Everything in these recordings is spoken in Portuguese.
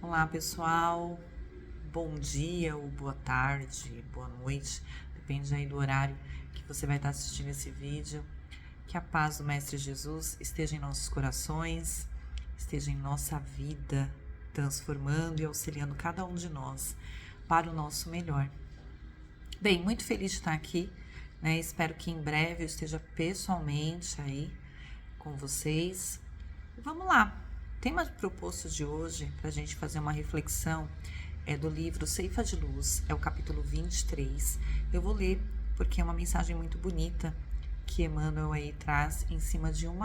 Olá, pessoal. Bom dia ou boa tarde, boa noite, depende aí do horário que você vai estar assistindo esse vídeo. Que a paz do Mestre Jesus esteja em nossos corações, esteja em nossa vida, transformando e auxiliando cada um de nós para o nosso melhor. Bem, muito feliz de estar aqui, né? Espero que em breve eu esteja pessoalmente aí com vocês. E vamos lá. O tema proposto de hoje, para a gente fazer uma reflexão, é do livro Ceifa de Luz, é o capítulo 23. Eu vou ler porque é uma mensagem muito bonita que Emmanuel aí traz em cima de um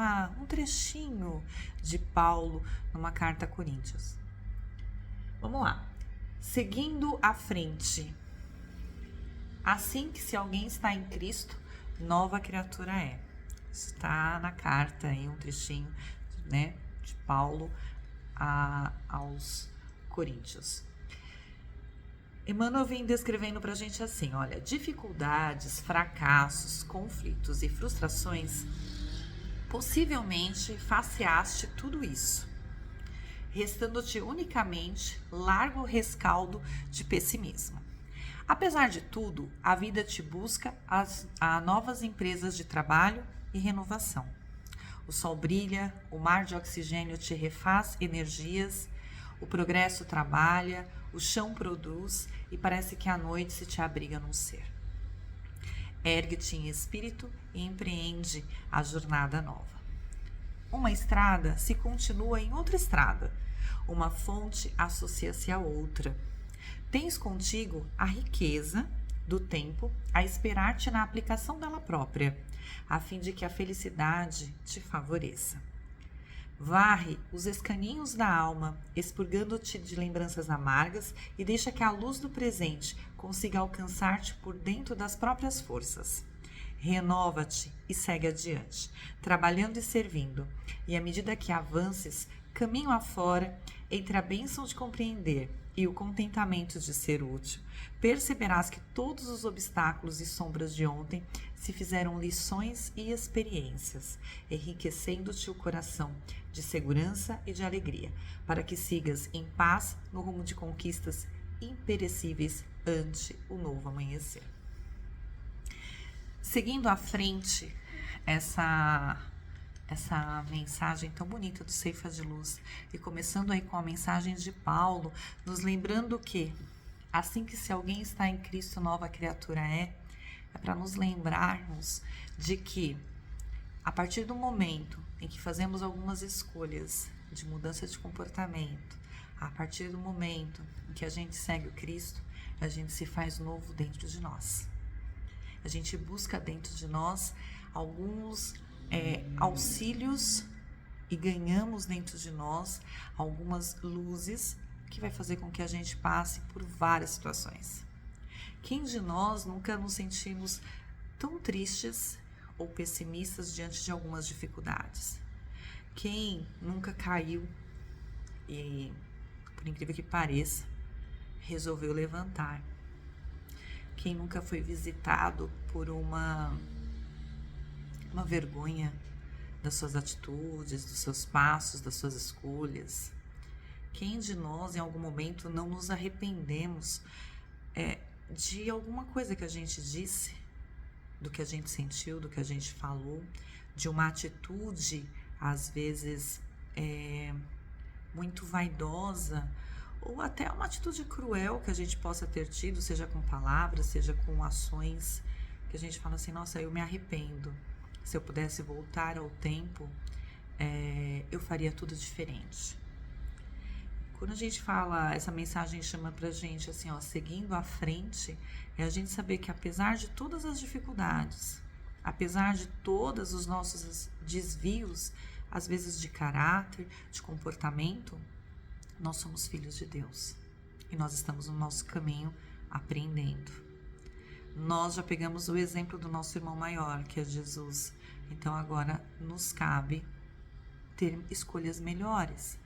trechinho de Paulo numa carta a Coríntios. Vamos lá. Seguindo à frente. Assim que se alguém está em Cristo, nova criatura é. Está na carta aí um trechinho, né, de Paulo aos Coríntios. Emmanuel vem descrevendo pra gente assim, olha, dificuldades, fracassos, conflitos e frustrações, possivelmente faceaste tudo isso, restando-te unicamente largo rescaldo de pessimismo. Apesar de tudo, a vida te busca a novas empresas de trabalho e renovação. O sol brilha, o mar de oxigênio te refaz energias, o progresso trabalha, o chão produz e parece que a noite se te abriga num ser. Ergue-te em espírito e empreende a jornada nova. Uma estrada se continua em outra estrada, uma fonte associa-se a outra. Tens contigo a riqueza do tempo a esperar-te na aplicação dela própria, a fim de que a felicidade te favoreça. Varre os escaninhos da alma, expurgando-te de lembranças amargas e deixa que a luz do presente consiga alcançar-te por dentro das próprias forças. Renova-te e segue adiante, trabalhando e servindo, e à medida que avances, caminho afora, entre a bênção de compreender e o contentamento de ser útil, perceberás que todos os obstáculos e sombras de ontem se fizeram lições e experiências, enriquecendo-te o coração de segurança e de alegria, para que sigas em paz no rumo de conquistas imperecíveis ante o novo amanhecer. Seguindo à frente essa mensagem tão bonita do Ceifa de Luz e começando aí com a mensagem de Paulo, nos lembrando que assim que se alguém está em Cristo, nova criatura é para nos lembrarmos de que a partir do momento em que fazemos algumas escolhas de mudança de comportamento, a partir do momento em que a gente segue o Cristo, a gente se faz novo dentro de nós. A gente busca dentro de nós alguns auxílios e ganhamos dentro de nós algumas luzes que vai fazer com que a gente passe por várias situações. Quem de nós nunca nos sentimos tão tristes ou pessimistas diante de algumas dificuldades? Quem nunca caiu e, por incrível que pareça, resolveu levantar? Quem nunca foi visitado por uma vergonha das suas atitudes, dos seus passos, das suas escolhas? Quem de nós, em algum momento, não nos arrependemos de alguma coisa que a gente disse, do que a gente sentiu, do que a gente falou, de uma atitude, às vezes, muito vaidosa, ou até uma atitude cruel que a gente possa ter tido, seja com palavras, seja com ações, que a gente fala assim, nossa, eu me arrependo. Se eu pudesse voltar ao tempo, eu faria tudo diferente. Quando a gente fala, essa mensagem chama pra gente assim, ó, seguindo à frente, é a gente saber que apesar de todas as dificuldades, apesar de todos os nossos desvios, às vezes de caráter, de comportamento, nós somos filhos de Deus. E nós estamos no nosso caminho aprendendo. Nós já pegamos o exemplo do nosso irmão maior, que é Jesus. Então agora nos cabe ter escolhas melhores.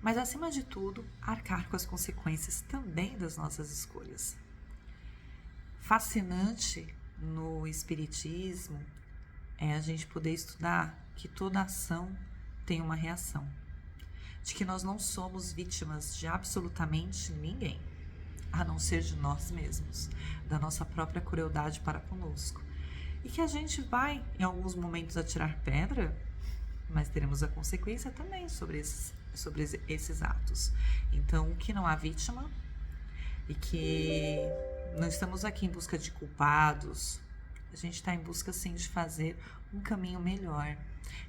Mas acima de tudo, arcar com as consequências também das nossas escolhas. Fascinante no Espiritismo é a gente poder estudar que toda ação tem uma reação. de que nós não somos vítimas de absolutamente ninguém, a não ser de nós mesmos, da nossa própria crueldade para conosco. E que a gente vai, em alguns momentos, atirar pedra, mas teremos a consequência também sobre esses atos. Então, que não há vítima e que não estamos aqui em busca de culpados, a gente está em busca, sim, de fazer um caminho melhor.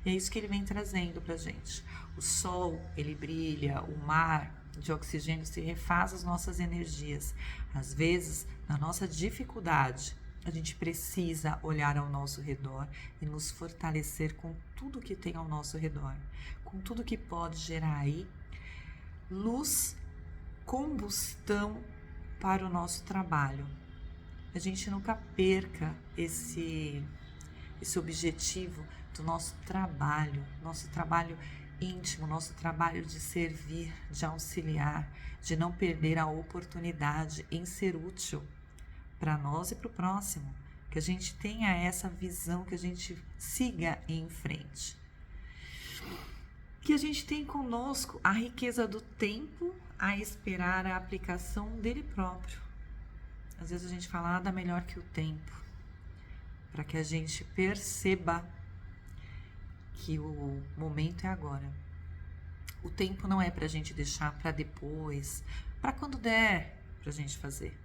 E é isso que ele vem trazendo pra gente. O sol, ele brilha, o mar de oxigênio se refaz as nossas energias. Às vezes, na nossa dificuldade, a gente precisa olhar ao nosso redor e nos fortalecer com tudo que tem ao nosso redor, com tudo que pode gerar aí luz, combustão para o nosso trabalho. A gente nunca perca esse objetivo do nosso trabalho íntimo, nosso trabalho de servir, de auxiliar, de não perder a oportunidade em ser útil para nós e para o próximo, que a gente tenha essa visão, que a gente siga em frente. Que a gente tem conosco a riqueza do tempo a esperar a aplicação dele próprio. Às vezes a gente fala nada melhor que o tempo, para que a gente perceba que o momento é agora. O tempo não é para a gente deixar para depois, para quando der para a gente fazer.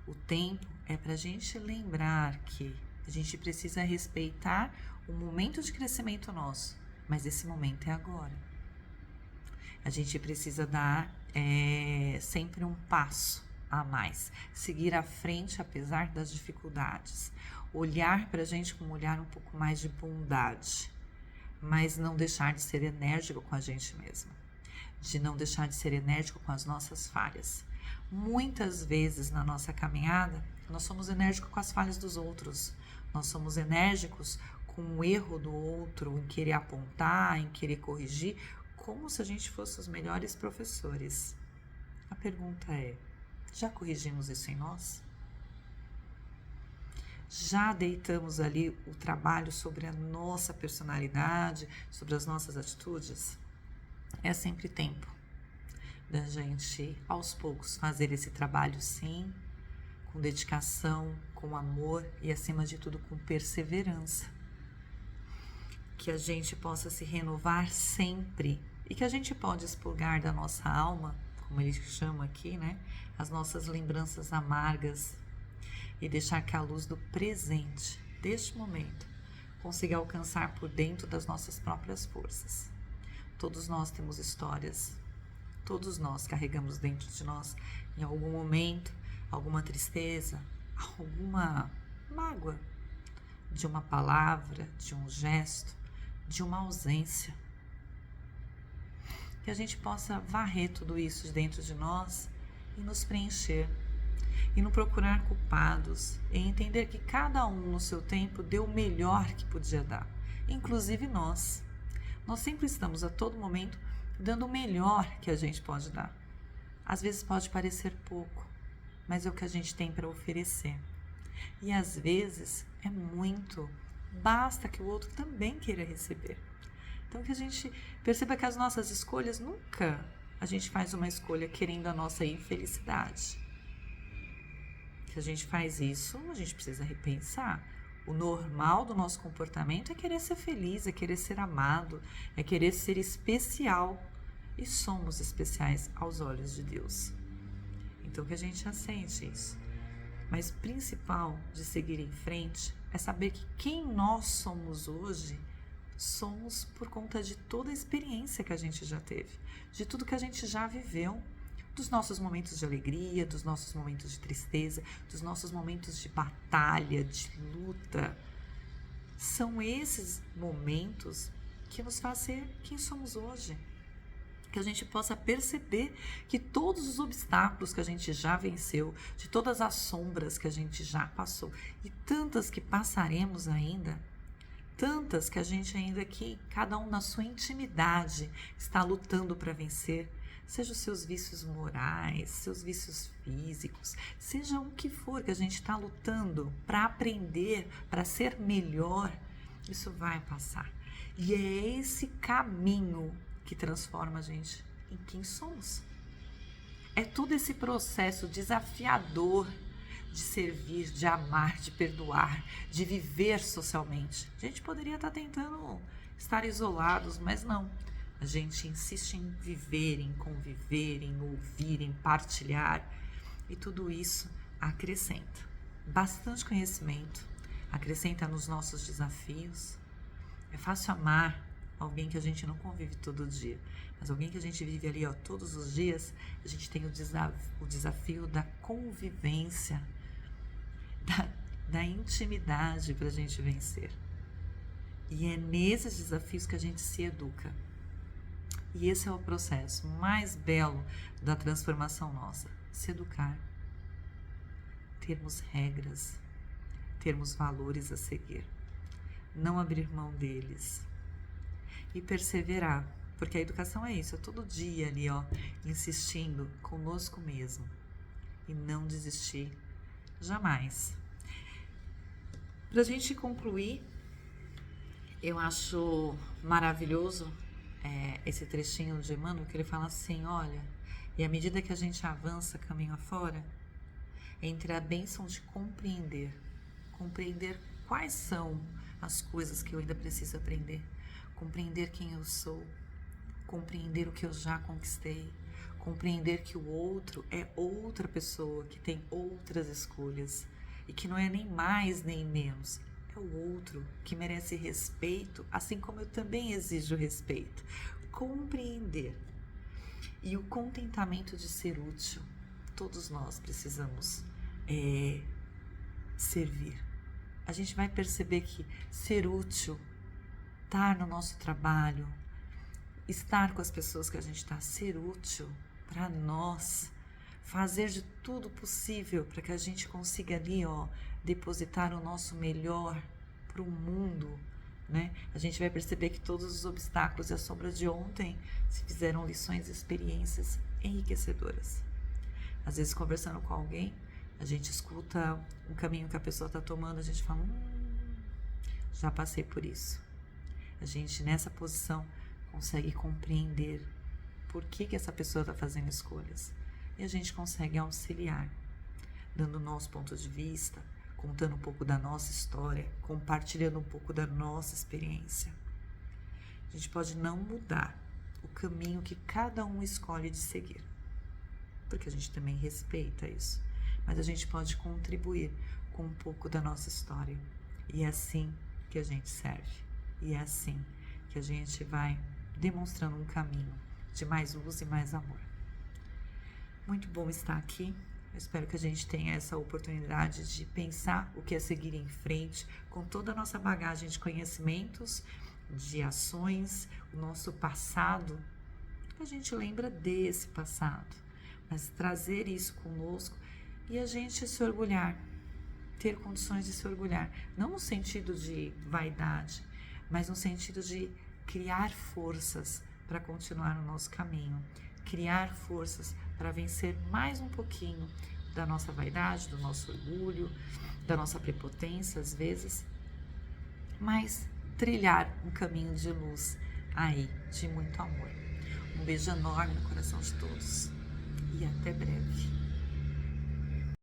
O tempo é para a gente lembrar que a gente precisa respeitar o momento de crescimento nosso, mas esse momento é agora. A gente precisa dar sempre um passo a mais, seguir à frente apesar das dificuldades, olhar para a gente com um olhar um pouco mais de bondade, mas não deixar de ser enérgico com a gente mesmo, de não deixar de ser enérgico com as nossas falhas. Muitas vezes na nossa caminhada, nós somos enérgicos com as falhas dos outros, nós somos enérgicos com o erro do outro, em querer apontar, em querer corrigir, como se a gente fosse os melhores professores. A pergunta é: já corrigimos isso em nós? Já deitamos ali o trabalho sobre a nossa personalidade, sobre as nossas atitudes? É sempre tempo da gente, aos poucos, fazer esse trabalho, sim, com dedicação, com amor e, acima de tudo, com perseverança. Que a gente possa se renovar sempre e que a gente pode expurgar da nossa alma, como ele chama aqui, né, as nossas lembranças amargas e deixar que a luz do presente, deste momento, consiga alcançar por dentro das nossas próprias forças. Todos nós temos histórias, todos nós carregamos dentro de nós, em algum momento, alguma tristeza, alguma mágoa, de uma palavra, de um gesto, de uma ausência. Que a gente possa varrer tudo isso de dentro de nós e nos preencher. E não procurar culpados, e entender que cada um no seu tempo deu o melhor que podia dar, inclusive nós. Nós sempre estamos a todo momento dando o melhor que a gente pode dar. Às vezes pode parecer pouco, mas é o que a gente tem para oferecer. E às vezes é muito, basta que o outro também queira receber. Então que a gente perceba que as nossas escolhas, nunca a gente faz uma escolha querendo a nossa infelicidade. Se a gente faz isso, a gente precisa repensar. O normal do nosso comportamento é querer ser feliz, é querer ser amado, é querer ser especial. E somos especiais aos olhos de Deus. Então que a gente aceite isso. Mas o principal de seguir em frente é saber que quem nós somos hoje, somos por conta de toda a experiência que a gente já teve, de tudo que a gente já viveu, dos nossos momentos de alegria, dos nossos momentos de tristeza, dos nossos momentos de batalha, de luta. São esses momentos que nos fazem ser quem somos hoje. Que a gente possa perceber que todos os obstáculos que a gente já venceu, de todas as sombras que a gente já passou e tantas que passaremos ainda, tantas que a gente ainda aqui, cada um na sua intimidade, está lutando para vencer, seja os seus vícios morais, seus vícios físicos, seja o que for que a gente está lutando para aprender, para ser melhor, isso vai passar. E é esse caminho que transforma a gente, em quem somos. É todo esse processo desafiador de servir, de amar, de perdoar, de viver socialmente. A gente poderia estar tentando estar isolados, mas não. A gente insiste em viver, em conviver, em ouvir, em partilhar. E tudo isso acrescenta bastante conhecimento, acrescenta nos nossos desafios. É fácil amar alguém que a gente não convive todo dia, mas alguém que a gente vive ali todos os dias. A gente tem o desafio da convivência, da intimidade para a gente vencer. E é nesses desafios que a gente se educa. E esse é o processo mais belo da transformação nossa. Se educar, termos regras, termos valores a seguir, não abrir mão deles e perseverar, porque a educação é isso, é todo dia ali, insistindo conosco mesmo e não desistir jamais. Pra gente concluir, eu acho maravilhoso esse trechinho de Emmanuel, que ele fala assim, olha, e à medida que a gente avança caminho afora, entre a bênção de compreender quais são as coisas que eu ainda preciso aprender, compreender quem eu sou, compreender o que eu já conquistei, compreender que o outro é outra pessoa que tem outras escolhas e que não é nem mais nem menos, é o outro que merece respeito, assim como eu também exijo respeito. Compreender e o contentamento de ser útil. Todos nós precisamos servir. A gente vai perceber que ser útil, estar no nosso trabalho, estar com as pessoas que a gente está, ser útil para nós, fazer de tudo possível para que a gente consiga ali, depositar o nosso melhor para o mundo, né? A gente vai perceber que todos os obstáculos e a sombra de ontem se fizeram lições e experiências enriquecedoras. Às vezes, conversando com alguém, a gente escuta um caminho que a pessoa está tomando, a gente fala, já passei por isso. A gente, nessa posição, consegue compreender por que essa pessoa está fazendo escolhas. E a gente consegue auxiliar, dando o nosso ponto de vista, contando um pouco da nossa história, compartilhando um pouco da nossa experiência. A gente pode não mudar o caminho que cada um escolhe de seguir, porque a gente também respeita isso, mas a gente pode contribuir com um pouco da nossa história. E é assim que a gente serve, e é assim que a gente vai demonstrando um caminho de mais luz e mais amor. Muito bom estar aqui. Eu espero que a gente tenha essa oportunidade de pensar o que é seguir em frente com toda a nossa bagagem de conhecimentos, de ações, o nosso passado. A gente lembra desse passado, mas trazer isso conosco e a gente se orgulhar, ter condições de se orgulhar, não no sentido de vaidade, mas no sentido de criar forças para continuar no nosso caminho, criar forças para vencer mais um pouquinho da nossa vaidade, do nosso orgulho, da nossa prepotência às vezes, mas trilhar um caminho de luz aí, de muito amor. Um beijo enorme no coração de todos e até breve.